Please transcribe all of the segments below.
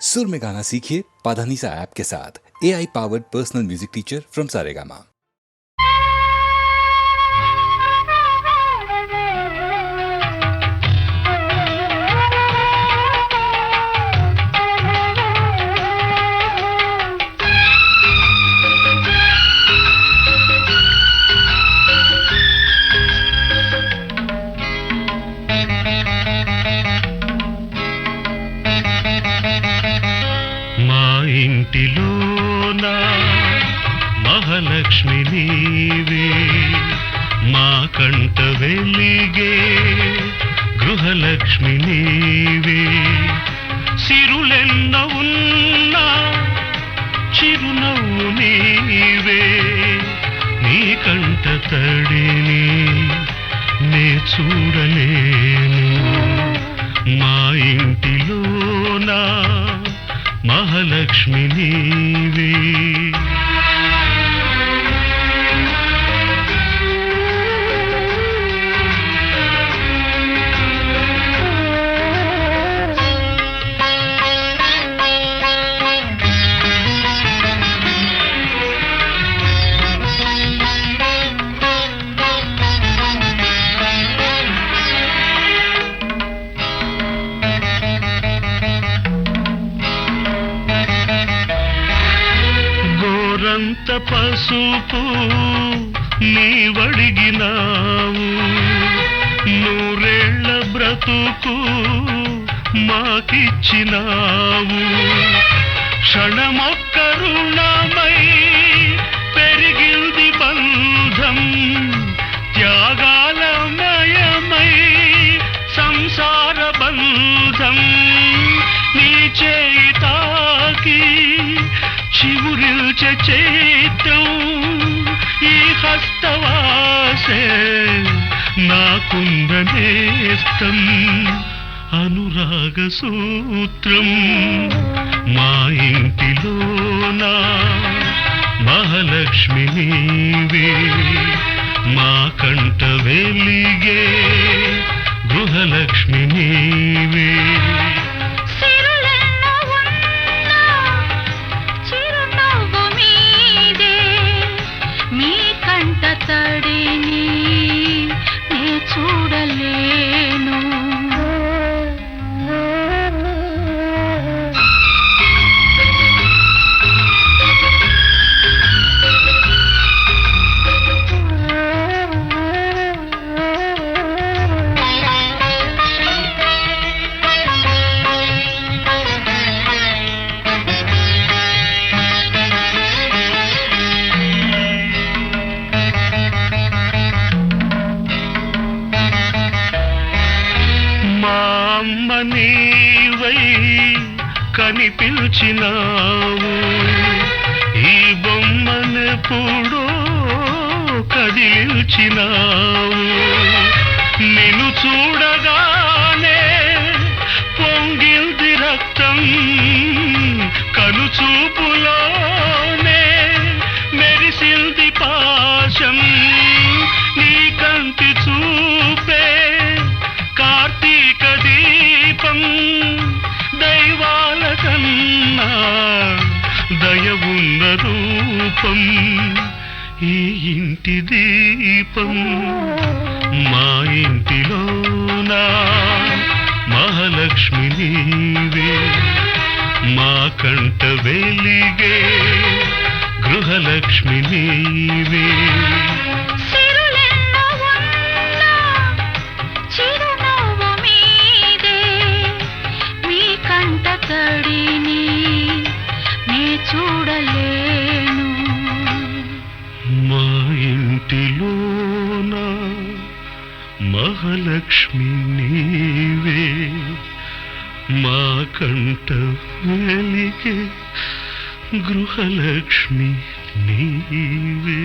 सुर में गाना सीखिए पाधानीसा ऐप के साथ। AI powered personal music teacher from Saregama. ఇంటిలోన మహాలక్ష్మి నీవే, మా కంట వెలిగే గృహలక్ష్మి నీవే. సిరులెన్న ఉన్నా చిరునవ్వు నీవే, నీ కంట తడిని నే చూడలేను. మా ఇంటిలోన మహాలక్ష్మి నీవే. అంత పసుపు నీవడిగినావు, నూరేళ్ల బ్రతుకు మాకిచ్చినావు. క్షణమొక్క రుణమై పెరిగింది బంధం, త్యాగాలమయమై సంసార బంధం. నీ చేయి తాకి చివురిల్చే చైత్రం, ఈ హస్తవాసే నాకుందనేస్తం. అనురాగ సూత్రం మా ఇంటిలోన మహాలక్ష్మి నీవే, మా కంట వెలిగే గృహలక్ష్మి నీవే. తడిని నే చూడలేను. అమ్మ నీవై కనిపించినావు, ఈ బొమ్మనెప్పుడో కదిల్చినావు. నిన్ను చూడగానే పొంగిల్ది రక్తం, కనుచూపులోనే మెరిసింది పాశం. నీ కంటి చూపే కార్తీక దీపం, దైవాల కన్నా దయవున్న రూపం. ఈ ఇంటి దీపం మా ఇంటిలోన మహాలక్ష్మి నీవే, మా కంట వెలిగే గృహలక్ష్మి నీవే. తడిని నే చూడలేను. మా ఇంటిలోన మహాలక్ష్మి నీవే, మా కంట వెలిగే గృహలక్ష్మి నీవే.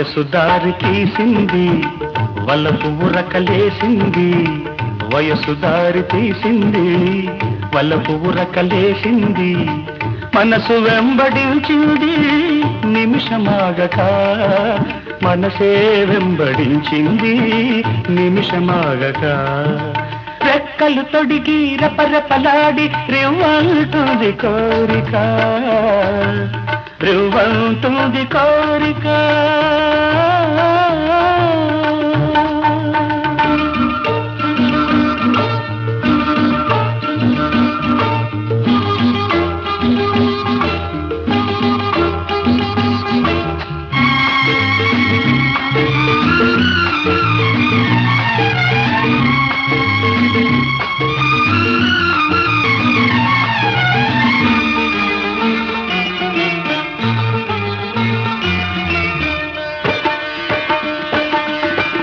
వయసు దారి తీసింది వలపు ఉరకలేసింది వయసు దారి తీసింది వలపు ఉరకలేసింది మనసు వెంబడించింది నిమిషమాగక మనసే వెంబడించింది నిమిషమాగక రెక్కలు తొడిగి రపరపలాడి రివ్వంటుంది కోరిక రివ్వంటుంది కోరిక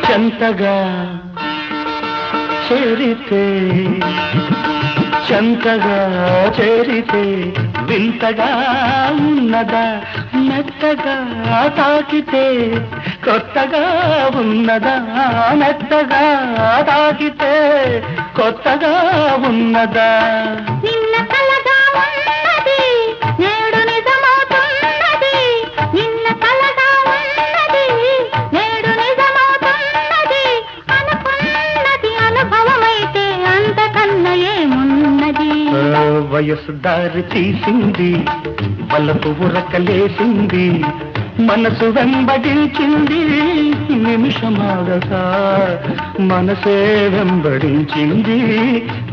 చెంతగా చేరితే చెంతగా చేరితే వింతగా ఉన్నదా మెత్తగా తాకితే కొత్తగా ఉన్నదా మెత్తగా తాకితే కొత్తగా ఉన్నదా నిన్న కలగా ఉన్నది నేడు నిజమవుతున్నది నిన్న కలగా ఉన్నది నేడు నిజమవుతున్నది అనుకున్నది అనుభవమైతే అంతకన్నా ఏమున్నది వయసు దారి తీసింది వలపు ఉరకలేసింది మనసు వెంబడించింది నిమిషమాగక మనసే వెంబడించింది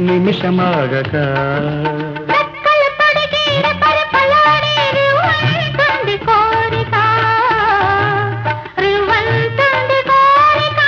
నిమిషమాగక రెక్కలు తొడిగి రెపరెపలాడి రివ్వంటుంది కోరిక రివ్వంటుంది కోరిక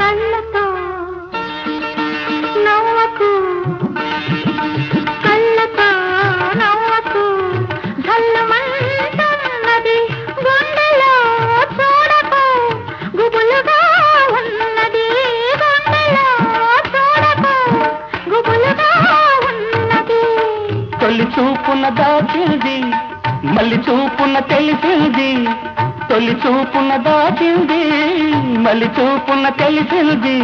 కళ్ళతో నవ్వకు కళ్ళతో నవ్వకు ధల్లమంటున్నది గుండెలో చూడకు గుబులుగా ఉన్నది గుండెలో చూడకు గుబులుగా ఉన్నది తొలి చూపున దాచింది మళ్ళీ చూపున తెలిసింది తొలి చూపున దాచింది మళ్ళీ చూపున తెలిసింది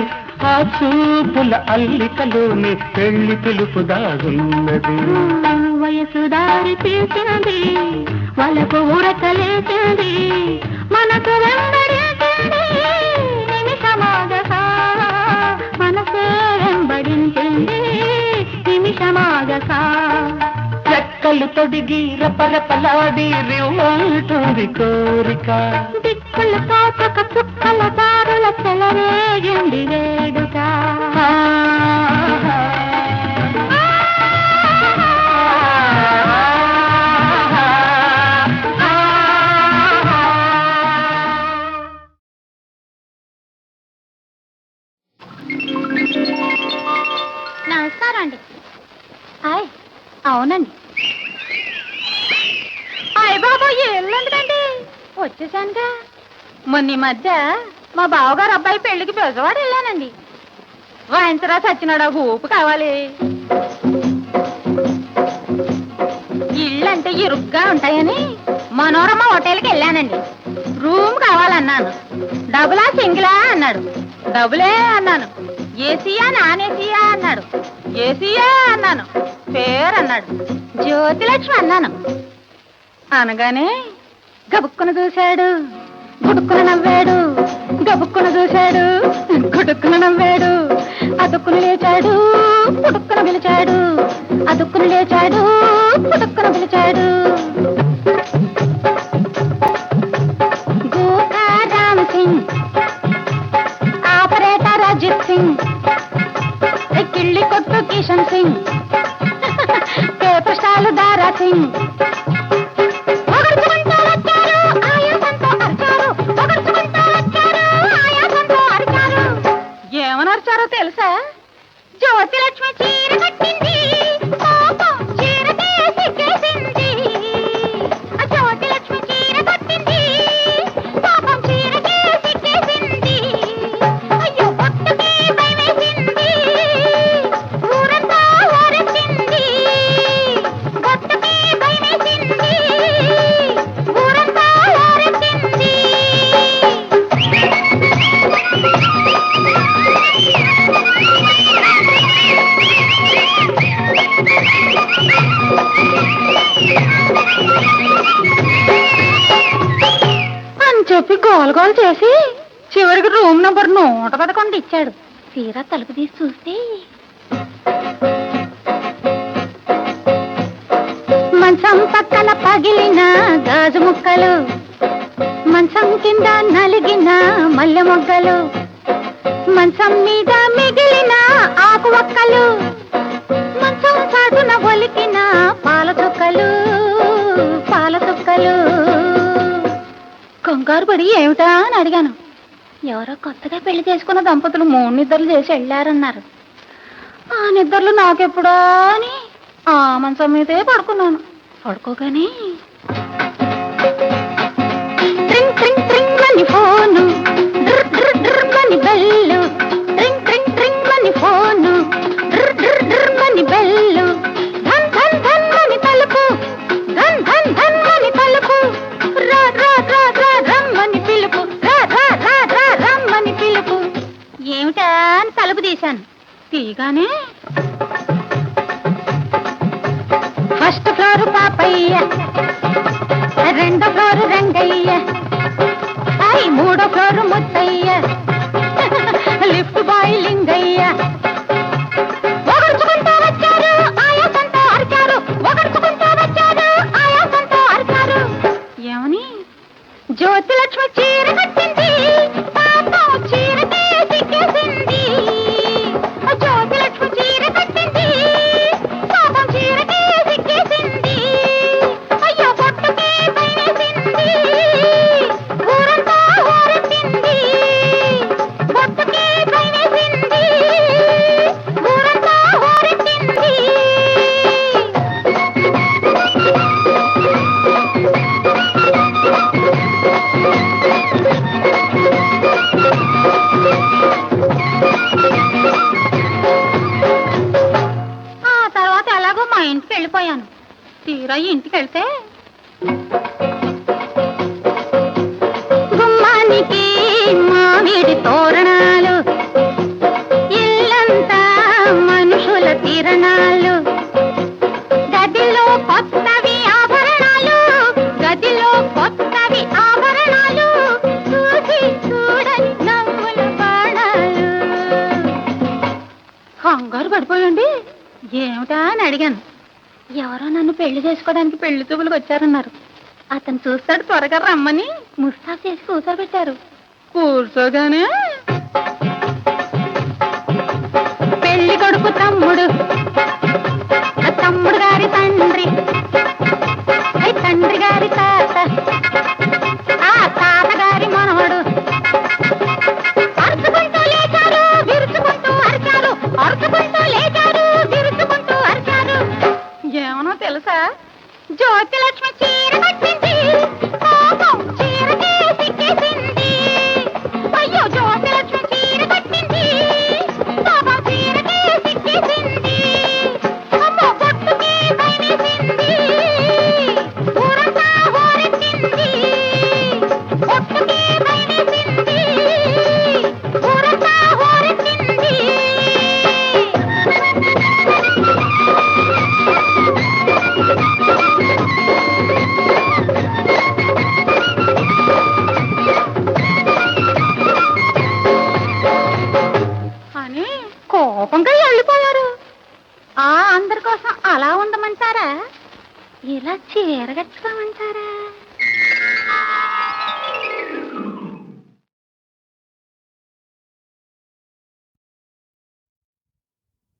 ఆ చూపుల అల్లికలోని పెళ్లి పిలుపు దాగున్నది వయసు దారి తీసింది వాళ్ళకు ఉరకలేసింది మనకు వెంబడించింది నిమిషమాగక మనసే వెంబడించింది నిమిషమాగక రెక్కలు తొడిగి రపరపలాడి రివ్వంటుంది కోరిక దిక్కులు తోచక చుక్కల దారుల చెలరేగింది వేడుక నమస్కారం అండి హాయ్ అవునండి అయ్య బాబా ఎల్లుండదండి వచ్చేసానుగా మొన్న ఈ మధ్య మా బావగారు అబ్బాయి పెళ్లికి బెజవాడ వెళ్ళానండి వాయించరా సచ్చినాడా ఊపు కావాలి ఇళ్ళు అంటే ఇరుగ్గా ఉంటాయని మనోరమ హోటల్కి వెళ్ళానండి రూమ్ కావాలన్నాను డబులా సింగిలా అన్నాడు డబులే అన్నాను ఏసీయా నాన్ ఏసీయా అన్నాడు ఏసీయా అన్నాను పేరు అన్నాడు జ్యోతిలక్ష్మి అన్నాను అనగానే గబుక్కున చూశాడు గుడుక్కున నవ్వాడు గబుక్కున చూశాడు గుడుక్కున నవ్వాడు అదుక్కున లేచాడు పుడుక్కున పిలిచాడు అదుక్కున లేచాడు పుడుక్కున పిలిచాడు గోకా రామ్ సింగ్ ఆపరేటర్ అజిత్ సింగ్ కిళ్ళి కొట్టు కిషన్ సింగ్ పేపర్ స్టాలు దారా సింగ్ తెలుసా? జ్యోతి లక్ష్మి చీర కట్టింది, పాపం చీరకే సిగ్గేసింది. జ్యోతి లక్ష్మి చీర కట్టింది, పాపం చీరకే సిగ్గేసింది. అయ్యో పొట్టుకే భయమేసింది, ఊరంతా ఊరెత్తింది. పొట్టుకే భయమేసింది, ఊరంతా ఊరెత్తింది. అని చెప్పి గోల గోల చేసి చివరికి రూమ్ నంబర్ 111 ఇచ్చాడు. తీరా తలుపు తీసి చూస్తే మంచం పక్కన పగిలిన గాజు ముక్కలు, మంచం కింద నలిగిన మల్లె మొగ్గలు, మంచం మీద మిగిలిన ఆకు ఒక్కలు, మంచం చాటున ఒలికిన పాల చుక్కలు, పాల చుక్కలు. కంగారు పడి ఏమిటా అని అడిగాను. ఎవరో కొత్తగా పెళ్లి చేసుకున్న దంపతులు 3 నిద్రలు చేసి వెళ్ళారన్నారు. ఆ నిద్రలు నాకెప్పుడా అని ఆ మంచం మీదే పడుకున్నాను. పడుకోగానే ట్రింగ్ ట్రింగ్ ట్రింగ్ అని ఫోను, డ్ర్ డ్ర్ డ్ర్ అని బెల్లు, ట్రింగ్ ట్రింగ్ ట్రింగ్ అని ఫోను, డ్ర్ డ్ర్ డ్ర్ అని బెల్లు, ధన్ ధన్ ధన్ అని తలుపు, ధన్ ధన్ ధన్ అని తలుపు, రా రా రా రా రమ్మని పిలుపు, రా రా రా రా రమ్మని పిలుపు. ఏమిటా అని తలుపు తీశాను. తీగానే ఫస్ట్ ఫ్లోర్ పాపయ్య, 2వ ఫ్లోర్ రంగయ్య, 3వ floor Muthaiah, lift boy Lingaiah. ఒగర్చుకుంటూ వచ్చారు, ఆయాసంతో అరిచారు, ఒగర్చుకుంటూ వచ్చారు, ఆయాసంతో అరిచారు. ఏమని? జ్యోతి లక్ష్మి చీర కట్టింది, పాపం చీరకే సిగ్గేసింది. జ్యోతి లక్ష్మి చీర కట్టింది, పాపం చీరకే సిగ్గేసింది. అయ్యో పొట్టుకే భయమేసింది, ఊరంతా ఊరెత్తింది. పొట్టుకే భయమేసింది, ఊరంతా ఊరెత్తింది. ఆ తర్వాత ఎలాగో మా ఇంటికి వెళ్ళిపోయాను. తీరా ఇంటికి వెళ్తే గుమ్మానికి మామిడి తోరణాలు, ఇల్లంతా మనుషుల తిరణాలు, గదిలో కొత్తవి ఆభరణాలు, గదిలో కొత్తవి ఆభరణాలు, చూసి చూడని నవ్వుల బాణాలు. కంగారు పడిపోయండి. ఏమిటా అని అడిగాను. ఎవరో నన్ను పెళ్లి చేసుకోవడానికి పెళ్లి చూపులకు వచ్చారన్నారు. అతను చూస్తాడు, త్వరగా రమ్మని ముస్తాబ్ చేసి కూర్చోబెట్టారు. కూర్చోగానే పెళ్లి కొడుకు తమ్ముడు, ఆ తమ్ముడు గారి తండ్రి, తండ్రి గారి తాత, ఆ తాత గారి మనవడు అరుచుకుంటూ లేచారు, విరుచుకుంటూ అరిచారు, అరుచుకుంటూ లేచారు, విరుచుకుంటూ అరిచారు. ఏమనో తెలుసా? జ్యోతి లక్ష్మి చీర కట్టింది, పాపం చీరకే సిగ్గేసింది. అయ్యో జ్యోతి లక్ష్మి చీర కట్టింది, పాపం చీరకే సిగ్గేసింది. అమ్మో పొట్టుకే భయమేసింది, ఊరంతా ఊరెత్తింది. పొట్టుకే భయమేసింది, ఊరంతా ఊరెత్తింది. అని కోపంగా వెళ్ళిపోయారు. ఆ అందరి కోసం అలా ఉండమంటారా, ఇలా చీర కట్టుకోమంటారా?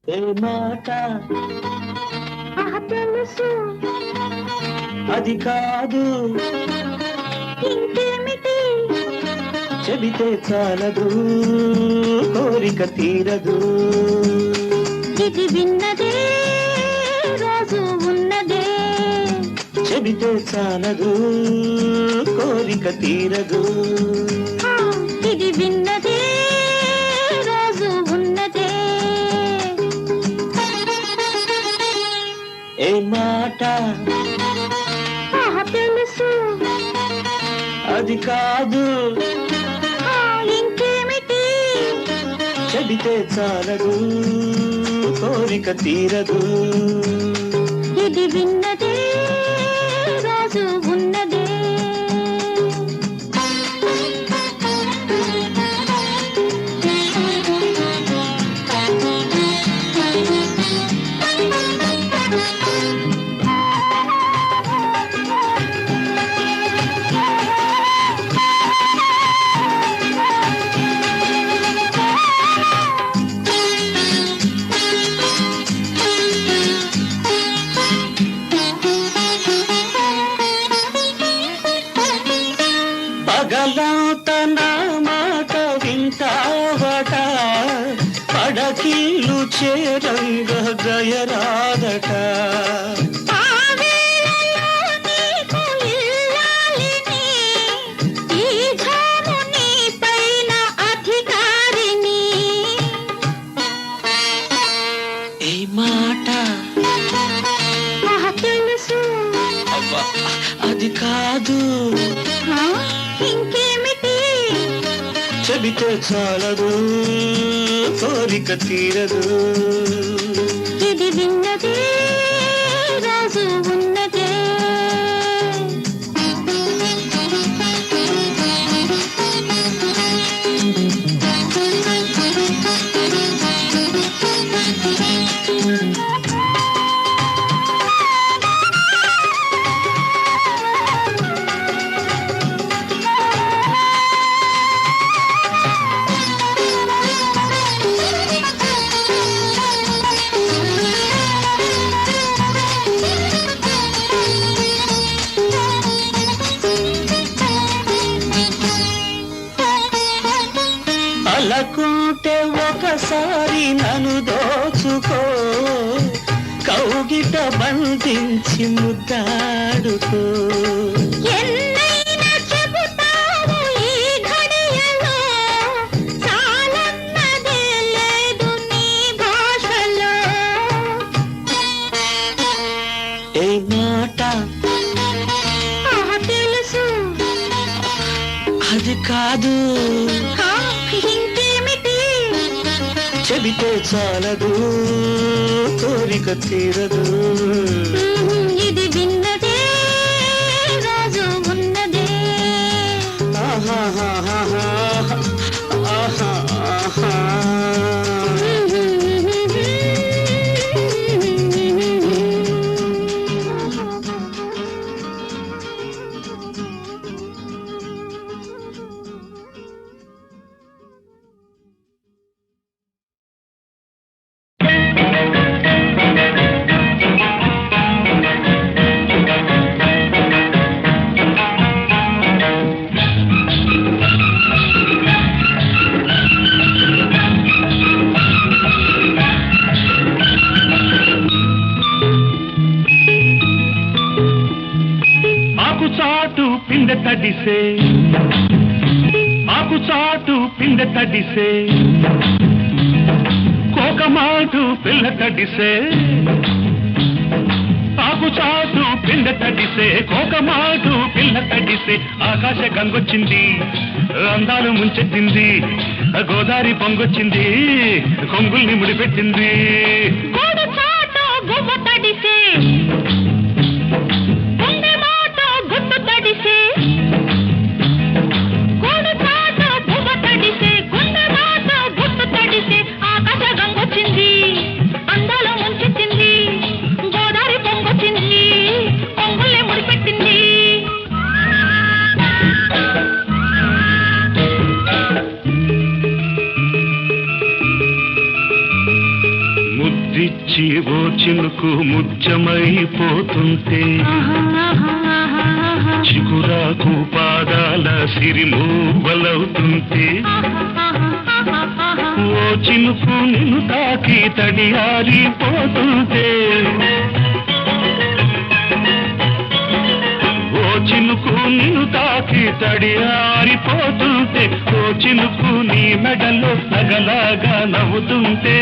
ఏ మాట తెలుసు అది కాదు, ఇంకేమిటి చెబితే చాలదు కోరిక తీరదు ఇది విన్నదే రోజు ఉన్నదే చెబితే చాలదు కోరిక తీరదు ఇది విన్నదే రోజు ఉన్నదే ఏ మాట తెలుసు అది కాదు ఇంకేమిటి చెబితే చాలదు కోరిక తీరదు ఇది విన్నదే రోజు ఉన్నదే పగలంత నా మాట వింటావట పడకిల్లు చేరంగ గయరాదట ఏ మాట తెలుసు అబ్బా అది కాదు ఇంకేమిటి చెబితే చాలదు కోరిక తీరదు ఇది విన్నదే రాజు ఉన్నదే అలకుంటే ఒకసారి నన్ను దోచుకో కౌగిట బంధించి ముద్దాడుకో ఎన్నైనా చెబుతావు ఈ ఘడియలో చాలన్నదే లేదు నీ భాషలో ఏ మాట తెలుసు అది కాదు ఇంకేమిటి చెబితే చాలదు కోరిక తీరదు ఇది విన్నదే రాజు ఉన్నదే ఆహాహాహాహా. ఆహాహా. పిండ తడిసే ఆకు చాటు పిండ తడిసే కోకమాటు పిల్ల తడిసే ఆకు చాటు పిండ తడిసే కోకమాటు పిల్ల తడిసే ఆకాశ గంగొచ్చింది అందాలు ముంచెత్తింది గోదావరి పొంగొచ్చింది కొంగుల్ని ముడిపెట్టింది ఓ చినుకు ముచ్చమైపోతుంటే చిగురాకు పాదాల సిరిమూవలవుతుంటే ఓ చినుకు నిన్ను తాకి తడియారిపోతుంటే ఓ చినుకు నిన్ను తాకి తడియారిపోతుంటే ఓ చినుకు నీ మెడలో నగలాగా నవ్వుతుంటే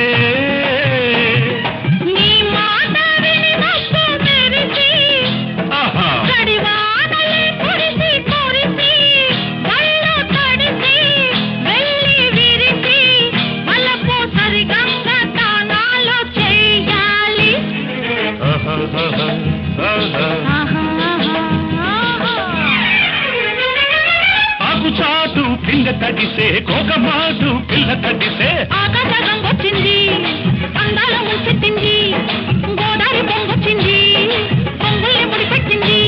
ఆకుచాటు పిండ తడిసే కోకమాటు పిల్ల తడిసే ఆకాశం వచ్చింది అందాల ముచ్చెత్తింది గోదావరి పొంగొచ్చింది పొంగుల్ని ముడిపెట్టింది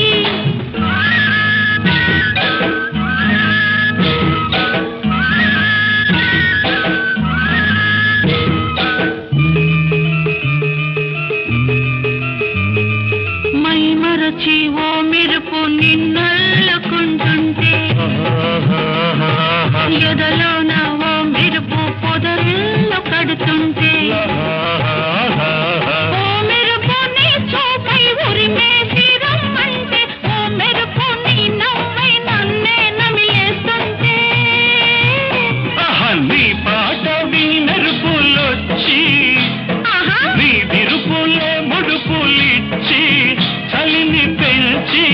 మై మరచి ఓ మెరుపు నిన్నల్లుకుంటుంటే ఎదలోన ఓ మెరుపు పొదరిల్లు కడుతుంటే ఓ మెరుపు నీ చూపై ఉరిమేసి రమ్మంటే ఓ మెరుపు నీ నవ్వై నన్నే నమిలేస్తుంటే నీ పాట నీ మెరుపులొచ్చి నీ విరుపులే ముడుపులిచ్చి చలిని పెంచి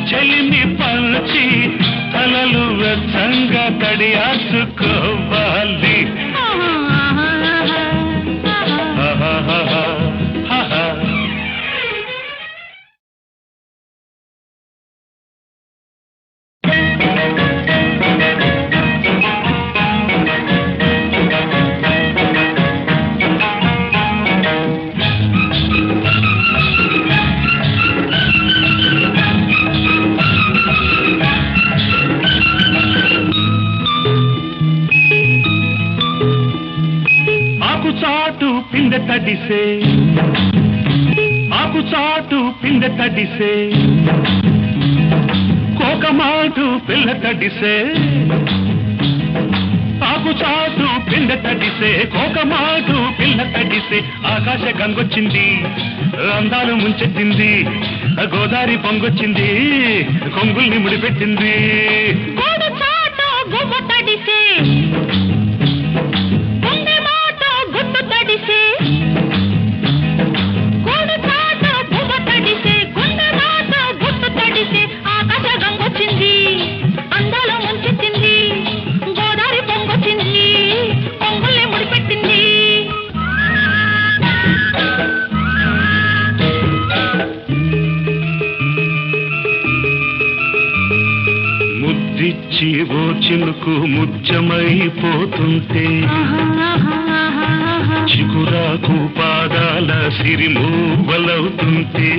చలిని పంచి తలలు వెచ్చంగా తడియాసుకోవాలి ఆకుచాటు పిండ తడిసే ఆకుచాటు పిండ తడిసే కోకమాటు పిల్ల తడిసే ఆకుచాటు పిండ తడిసే కోకమాటు పిల్ల తడిసే ఆకాశ గంగొచ్చింది అందాలు ముంచెత్తింది గోదావరి పొంగొచ్చింది కొంగుల్ని ముడిపెట్టింది ముద్దిచ్చి ఓ చినుకు ముచ్చమైపోతుంటే చిగురాకు పాదాల సిరిమూవలవుతుంటే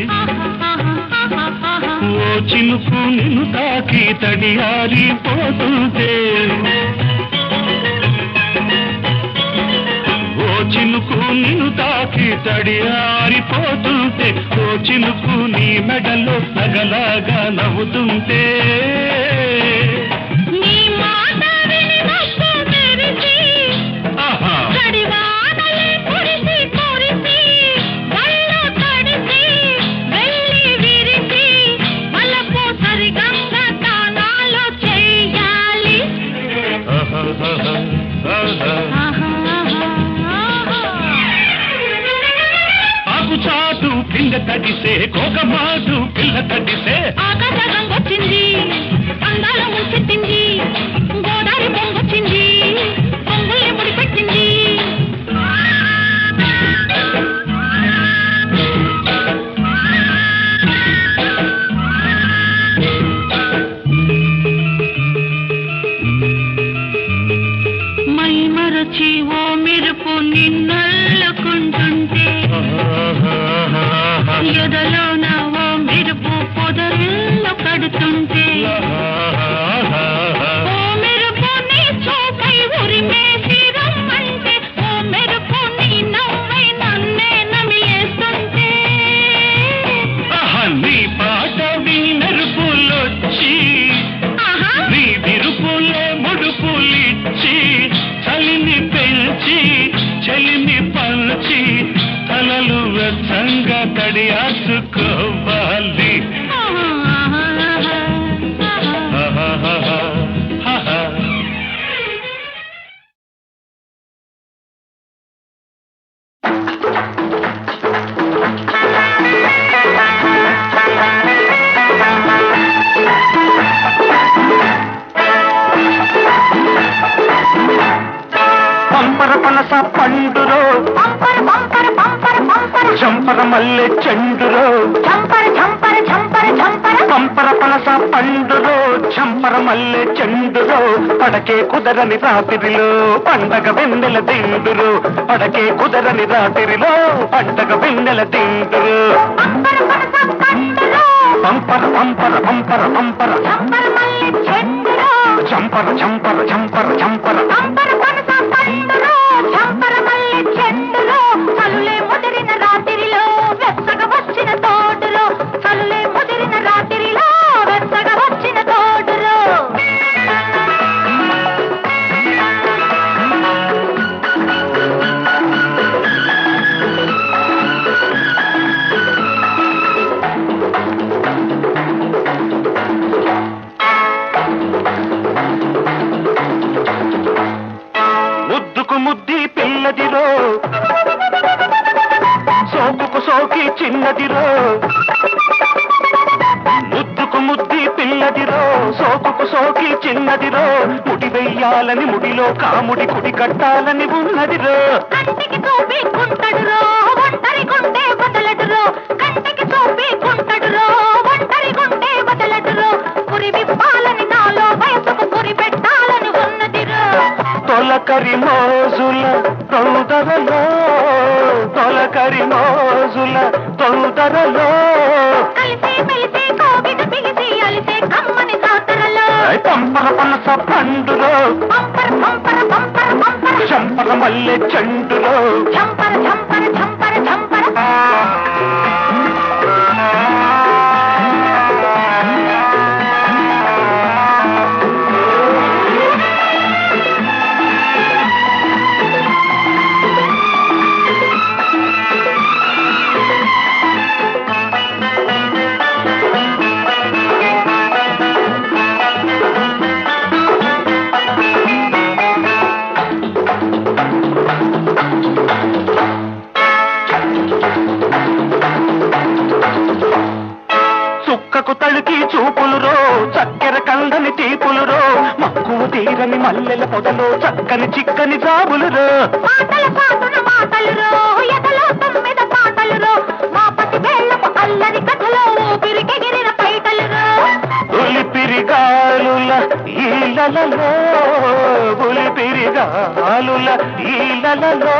ఓ చినుకు నిన్ను తాకి తడియారిపోతుంటే ఓ చినుకు నిన్ను తాకి తడియారిపోతుంటే ఓ చినుకు నీ మెడలో నగలాగా నవ్వుతుంటే ఆకుచాటు పిండ తడిసే కోకమాటు పిల్ల తడిసే ఆకాశం వచ్చింది అందాల ముచ్చెత్తింది గోదావరి పొంగొచ్చింది పొంగుల్ని ముడిపెట్టింది మై మరచి ఓ మెరుపు నిన్నల్లుకుంటుంటే ఎదలోన ఓ మెరుపు పొదరిల్లు కడుతుంటే ఓ పనస పండురో పంపర పంపర పంపర పంపర చంపర మల్లె చెండురో ఝంపర ఝంపర ఝంపర ఝంపర పంపర పనస పండురో చంపర మల్లె చెండురో పడకే కుదరని రాత్రిలో పండగ వెన్నెల దిండురు పడకే కుదరని రాత్రిలో పండగ వెన్నెల దిండురు పంపర పనస పండురో పంపర పంపర పంపర పంపర ఝంపర మల్లె చెండురో చంపర చంపర చంపర చంపర పంపర పనస పండురో ఝంపర మల్లె చెండురో చలులే ముదిరిన రాత్రిలో వెచ్చగా వచ్చిన తోడులో చలులే ముదిరిన రాత్రిలో వెచ్చగా వచ్చిన తోడులో ముద్దుకు ముద్ది పిల్లదిరో సోకుకు సోకి చిన్నదిరో ముద్దుకు ముద్ది పిల్లదిరో సోకుకు సోకి చిన్నదిరో ముడి వెయ్యాలని ముడిలో కాముడి కుడి కట్టాలని ఉన్నదిరో కంటికి చూపి కుంటడురో ఒంటరి గుంటే వదలడురో కంటికి చూపి కుంటడురో ఒంటరి గుంటే వదలడురో పురి విప్పాలని నాలో వయసుకు పురి పెట్టాలని ఉన్నదిరో తొలకరి మోజుల తొందరలో తొలకరి మోజుల తొందరలో కలిసి మెలిసి కోగిట పిలిసి అలిసే కమ్మని జాతరలో పంపర పనస పండులో పంపర పంపర పంపర పంపర చంపర మల్లె చెండులో ఝంపర ఝంపర ఝంపర ఝంపర చుక్కకు తడికి చూపులురో చక్కెర కందని తీపులురో మక్కువ తీరని మల్లెల పొదలో చక్కని చిక్కని జాబులురో మాటల పాటున మాటలురో ఎదలో తొమ్మిద పాటలురో మా పసి వేళ్ళపు అల్లరి కథలో ఊపిరికెగిరిన పైటలురో ఉలిపిరిగాలుల ఈలలో ఉలిపిరిగాలుల ఈలలో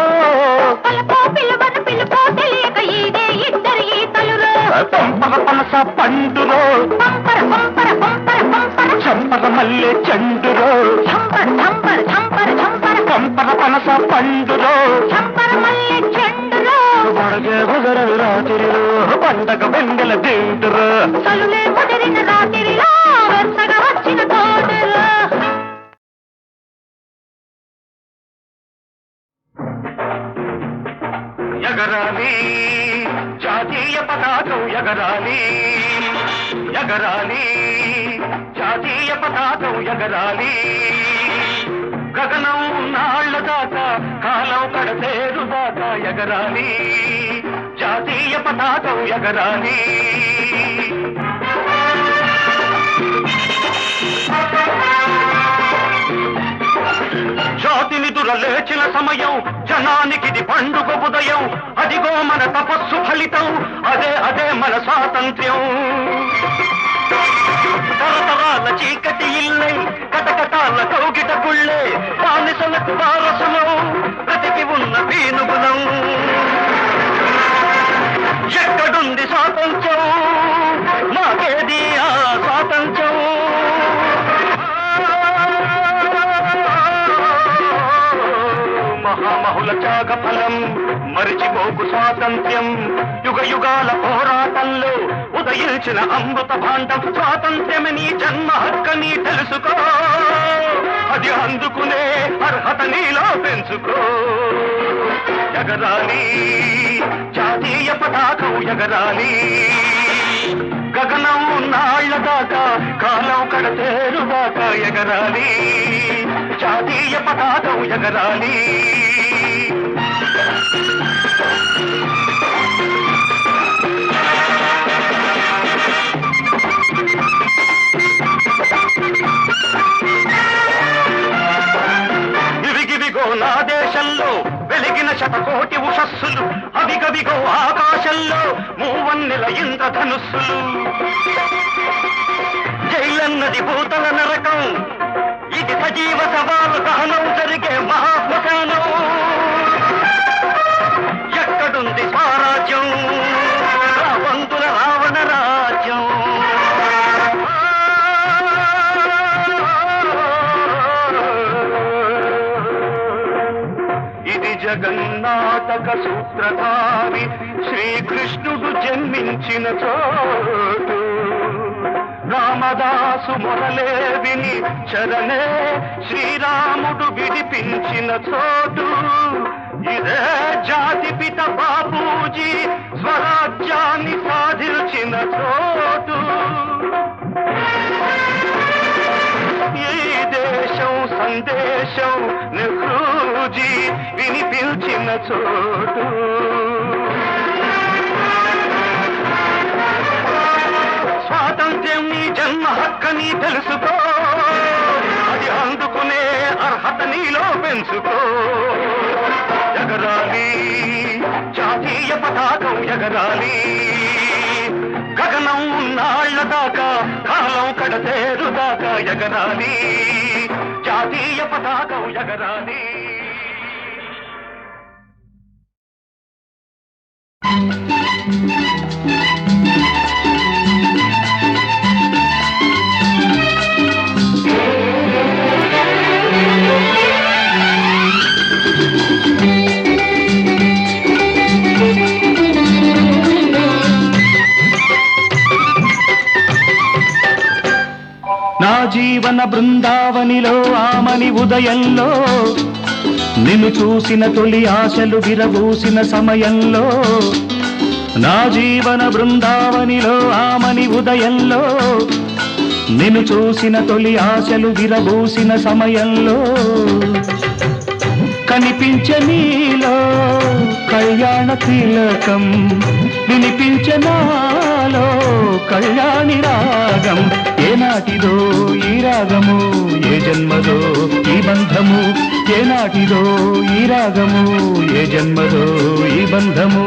పలుకో పిలువను పిలుపో తెలియక ఈడే ఇద్దరు ఈతలురో పంపర పనస పండురో పంపర పంపర పంపర పంపర చంపర మల్లె చెండురో ఝంపర ఝంపర ఝంపర ఝంపర పంపర పనస పండురో ఝంపర మల్లె చెండురో పడగే కుదరని రాత్రిలో పండగ వెన్నెల దిండురో చలులే ముదిరిన రాత్రిలో వెచ్చగా వచ్చిన తోడులో ఎగరాలి జాతీయ పతాకం ఎగరాలి ఎగరాలి జాతీయ పతాకం ఎగరాలి గగనం నాళ్ళ దాకా కాలం కడతేరు దాకా ఎగరాలి జాతీయ పతాకం ఎగరాలి జాతిని దురలేచిన సమయం జనానికిది పండుగ ఉదయం అదిగో మన తపస్సు ఫలితం అదే అదే మన స్వాతంత్ర్యం తరతరాల చీకటి ఇల్లై కటకటాల కౌగిట గుళ్ళే బానిసలకు వారసులు బ్రతికి ఉన్న పీనుగులం ఎక్కడుంది స్వాతంత్ర్యం మాకేది ఆ స్వాతంత్ర్యం మహామహుల త్యాగ ఫలం మరిచిపోకు స్వాతంత్ర్యం యుగ యుగాల పోరాటంలో ఉదయించిన అమృత భాండం స్వాతంత్ర్యమని జన్మ హక్కని తెలుసుకో అది అందుకునే అర్హత నీలో పెంచుకో ఎగరాలి జాతీయ పతాకం ఎగరాలి గగనం నాళ్ళ దాకా కాలం కడతేరు దాకా ఎగరాలి జాతీయ పతాకం ఎగరాలి ఇవిగివిగో నా దేశంలో సరస్సులు అవిగవిగో ఆకాశంలో మూవన్నెల ఇంద్రధనుస్సులు జైలన్నది భూతల నరకం ఇది సజీవ సవాలు దహనం జరిగే మహాశ్మశానం ఎక్కడుంది స్వరాజ్యం రావంతుల రావణ రాజ్యం ఇది జగన్నాటక సూత్రధారి శ్రీకృష్ణుడు జన్మించిన చోటు రామదాసు మొదలే విని శరణే శ్రీరాముడు విడిపించిన చోటు ఇదే జాతిపిత బాపూజీ స్వరాజ్యాన్ని సాధించిన చోటు ఈ దేశం సందేశం నెహ్రూజీ వినిపించిన చోటు స్వాతంత్ర్యం నీ జన్మ హక్కని తెలుసుకో అది అందుకునే అర్హత నీలో పెంచుకో ఎగరాలి జాతీయ పతాకం ఎగరాలి గగనం ఉన్నాళ్ల దాకా కాలం కడతేరు దాకా ఎగరాలి జాతీయ పతాకం ఎగరాలి నా జీవన బృందావనిలో ఆమని ఉదయంలో నిన్ను చూసిన తొలి ఆశలు విరబూసిన సమయంలో నా జీవన బృందావనిలో ఆమని ఉదయంలో నిన్ను చూసిన తొలి ఆశలు విరబూసిన సమయంలో కనిపించే నీలో కళ్యాణ తిలకం వినిపించే నాలో కళ్యాణి రాగం ఏనాటిదో ఈ రాగము ఏ జన్మదో ఈ బంధము ఏనాటిదో ఈ రాగము ఏ జన్మదో ఈ బంధము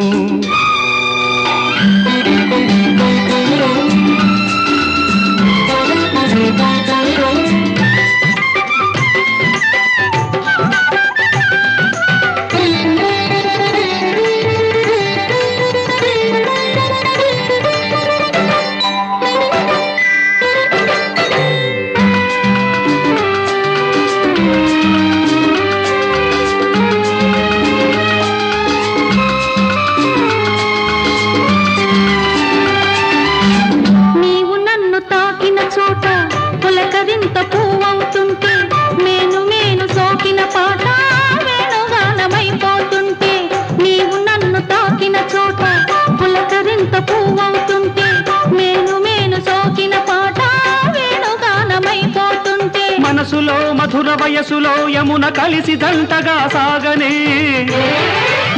మనసులో మధుర వయసులో యమున కలిసి దంటగా సాగనే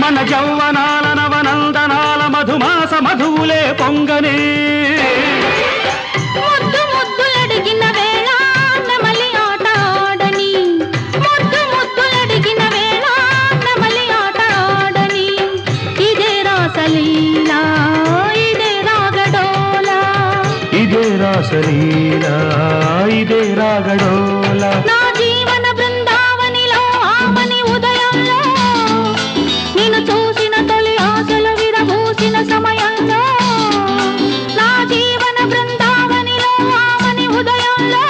మన జౌవనాల నవనందనాల మధుమాస మధువులే పొంగనే ముద్దు ముద్దులడిగిన వేళ నెమలి ఆట ఆడని ముద్దు ముద్దులడిగిన వేళ నెమలి ఆట ఆడని ఇదే రాసలీలా ఇదే రాగడోలా ఇదే రాసలీలా ఇదే రాగడోలా నా జీవన బృందావనిలో ఆమని ఉదయంలో నిన్ను చూసిన తొలి ఆశలు విరబూసిన సమయంలో నా జీవన బృందావనిలో ఆమని ఉదయంలో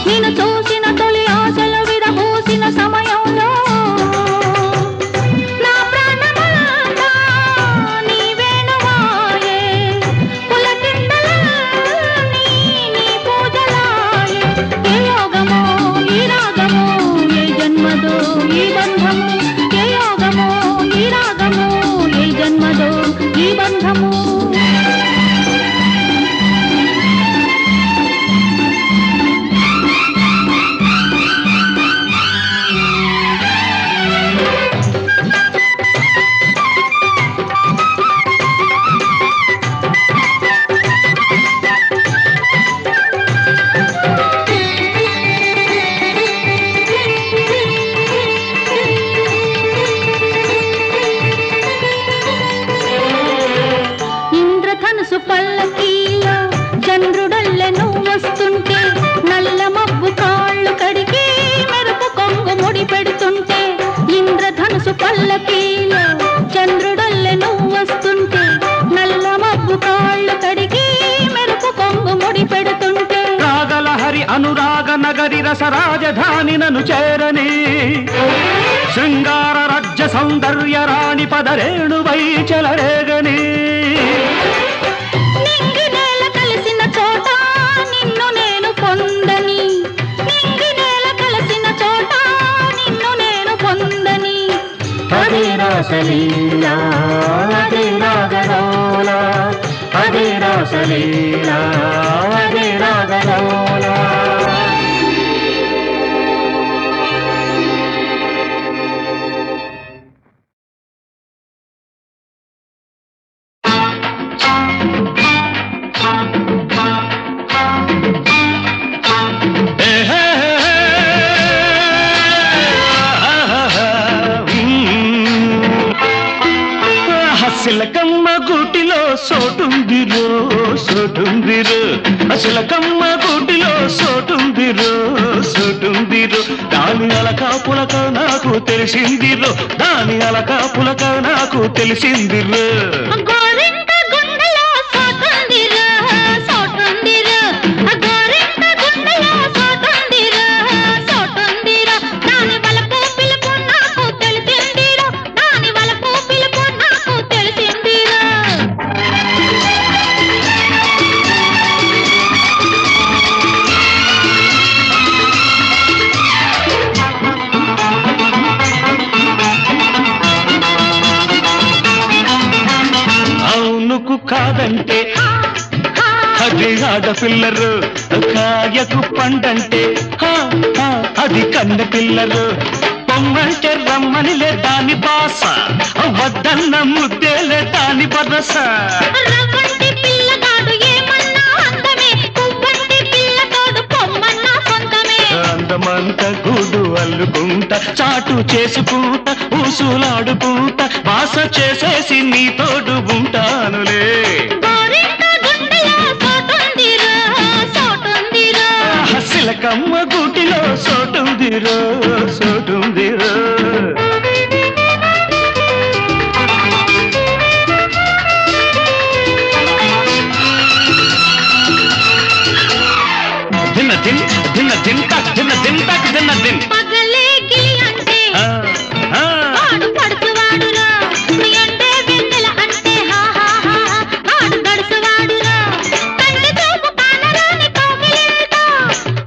నిన్ను చూసిన తొలి ఆశలు విరబూసిన సమయంలో నా ప్రాణమంతా నీ వేణువాయే పులకింతలన్నీ నీ పూజలాయే ఏ యోగమో సొగస రాజధాని నను చేరని శృంగార రాజ్య సౌందర్య రాణి పదరేణువై చెలరేగని నింగి నేల కలిసిన చోట నిన్ను నేను పొందని నింగి నేల కలిసిన చోట నిన్ను నేను పొందని అదే రాసలీలా అదే రాగలోలా అదే రాసలీలా అదే రాగలోలా సిలకమ్మ గూటిలో సోటుందిరో సోటుందిరో సిలకమ్మ గూటిలో సోటుందిరో సోటుందిరో దాని అలక పులక నాకు తెలిసిందిరో దాని అలక పులక నాకు తెలిసిందిరో గోరింక గుండెలో సోటుందిరా సోటుందిరా గోరింక గుండెలో సోటుందిరా సోటుందిరా దాని వలపు పిలుపు నాకు తెలిసిందిరా దాని వలపు పిలుపు నాకు తెలిసిందిరా అవునుకు కాదంటే అది ఆడపిల్లరు కాయకు పండంటే అది కన్న పిల్లరు పొమ్మంటే రమ్మనిలే దాని బాస వద్దన్న ముద్దేలే దాని బరస రవ్వంటి పిల్లగాడు ఏమన్నా అందమే పువ్వంటి పిల్లతోడు పొమ్మన్నా సొంతమే అందమంత గూడు అల్లుకుంటా చాటు చేసుకుంటా ఊసులాడుకుంటా బాస చేసేసి నీ తోడు ఉంటానులే గోరింక గుండెలో సోటుందిరా సోటుందిరా సిలకమ్మ గూటిలో సోటుందిరో సోటుందిరో దిన్న దిన్ దిన్న దిన్ తక్ దిన్న దిన్ తక్ దిన్న దిన్ పగలే గిలి అంటే వాడు పడుచువాడురా అంటే వెన్నెల అంటే హా హా హా వాడు గడుచువాడురా కంటి చూపు కానరాని కోకిలేట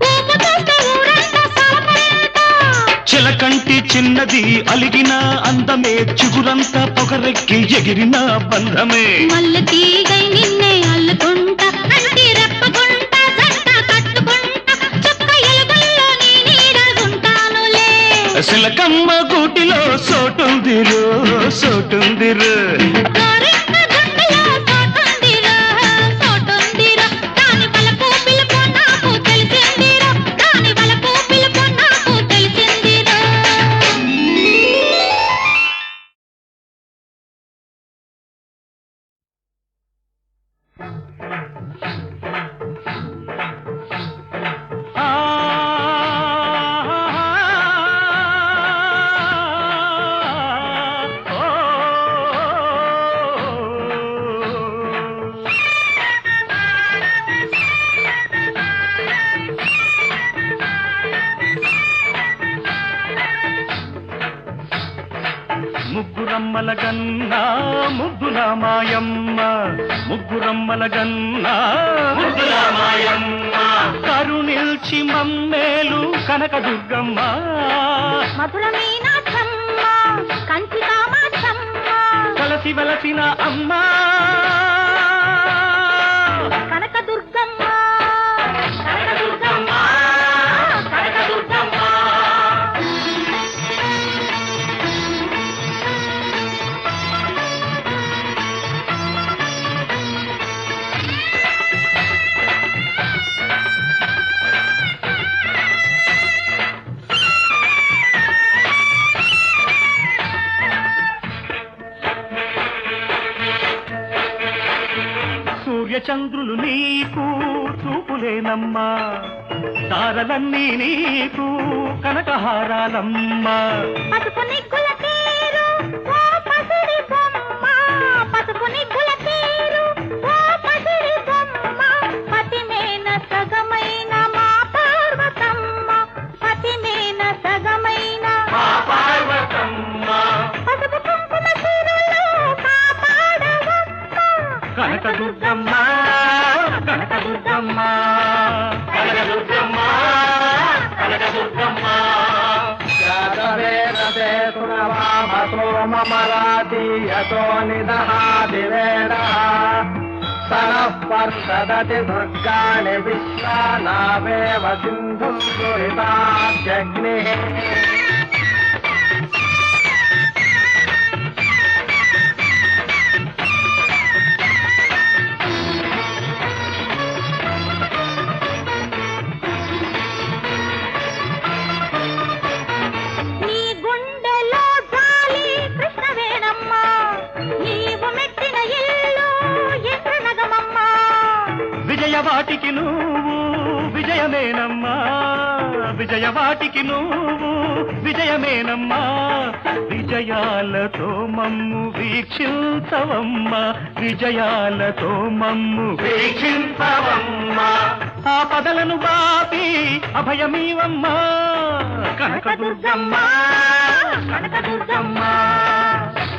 ఊపు చూస్తే ఊరంతా సాలపడేట చిలకంటి చిన్నది అలిగిన అందమే చిగురంతా పొగరెక్కి ఎగిరిన బంధమే మల్లె తీగై నిన్నే అల్లుకుంటా అంటి రెప్పగుంటా జంట కట్టుకుంటా చుక్క ఎలుగుల్లో నీ నీడగుంటానులే సిలకమ్మ గూటిలో సోటుందిరో సోటుందిరో గోరింక గుండెలో సోటుందిరా సోటుందిరా దాని వలపు పిలుపు నాకు తెలిసిందిరా దాని వలపు పిలుపు నాకు తెలిసిందిరా ముగ్గురమ్మల గన్నా ముగ్గుల మాయమ్మ ముగ్గురమ్మల గన్నా ముగ్గుల మాయమ్మ కరుణిల్చి మమ్మేలు కనకదుర్గమ్మ మధుర మీనాక్షమ్మ కంచి కామాక్షమ్మ కలసి వెలసిన అమ్మ కనకదుర్గమ్మ కనకదుర్గమ్మ కనకదుర్గమ్మ సూర్యచంద్రులు నీకు చూపులేనమ్మా తారలన్నీ నీకు కనకహారాలమ్మా పసుపు నిగ్గుల తీరు ఓ పసిడి బొమ్మ పసుపు నిగ్గుల తీరు ఓ పసిడి బొమ్మ పతిమేన సగమైన మా పార్వతమ్మ కనకదుర్గమ్మ కనకదుర్గమ్మ కనకదుర్గమ్మ కనకదుర్గమ్మ మమరాతీయతో నిదహాదివేద సనఃపర్షదతి దుర్గాణి విశ్వానావేవ సింధుం దురితాగ్నిః విజయవాటికి నువ్వు విజయమేనమ్మా విజయవాటికి నువ్వు విజయమేనమ్మా విజయాలతో మమ్ము వీక్షించవమ్మా విజయాలతో మమ్ము వీక్షించవమ్మా ఆ పదలను బాపి అభయమీవమ్మా కనకదుర్గమ్మ కనకదుర్గమ్మ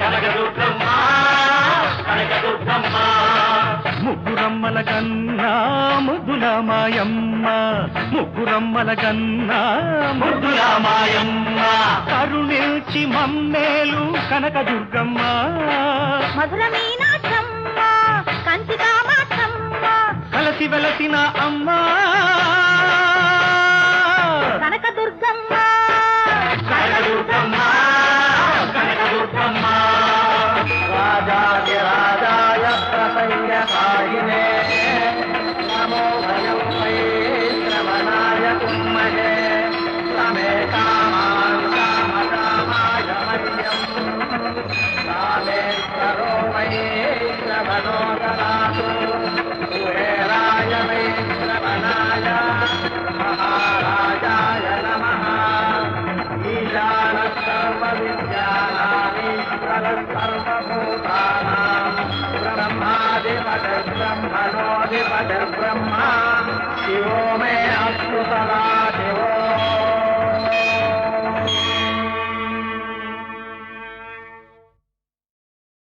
కనకదుర్గమ్మ కనకదుర్గమ్మ ముగ్గురమ్మల కన్నా ముద్దుల మాయమ్మ ముగ్గురమ్మల కన్నా ముద్దుల మాయమ్మ కరుణించి మమ్మేలు కనకదుర్గమ్మ మధుర మీనాక్షమ్మ కంచి కామాక్షమ్మ కలసి వెలసిన అమ్మ కనకదుర్గమ్మ కనకదుర్గమ్మ కనకదుర్గమ్మ రాజాదిరాజాయ ప్రసంగసాయినే నమో భయం వై శ్రవణాయ కుమ్మహే సమే కామాన్ కామకామాయ మహ్యం కామేశ్వరో వై శ్రవణో దదాతు కుబేరాయ వై శ్రవణాయ మహారాజాయ నమః ఈశాన సర్వ విద్యానామీశ్వర సర్వభూతానాం బ్రహ్మాధిపతిర్బ్రహ్మణోధిపతిర్బ్రహ్మ శివో మే అస్తు సదా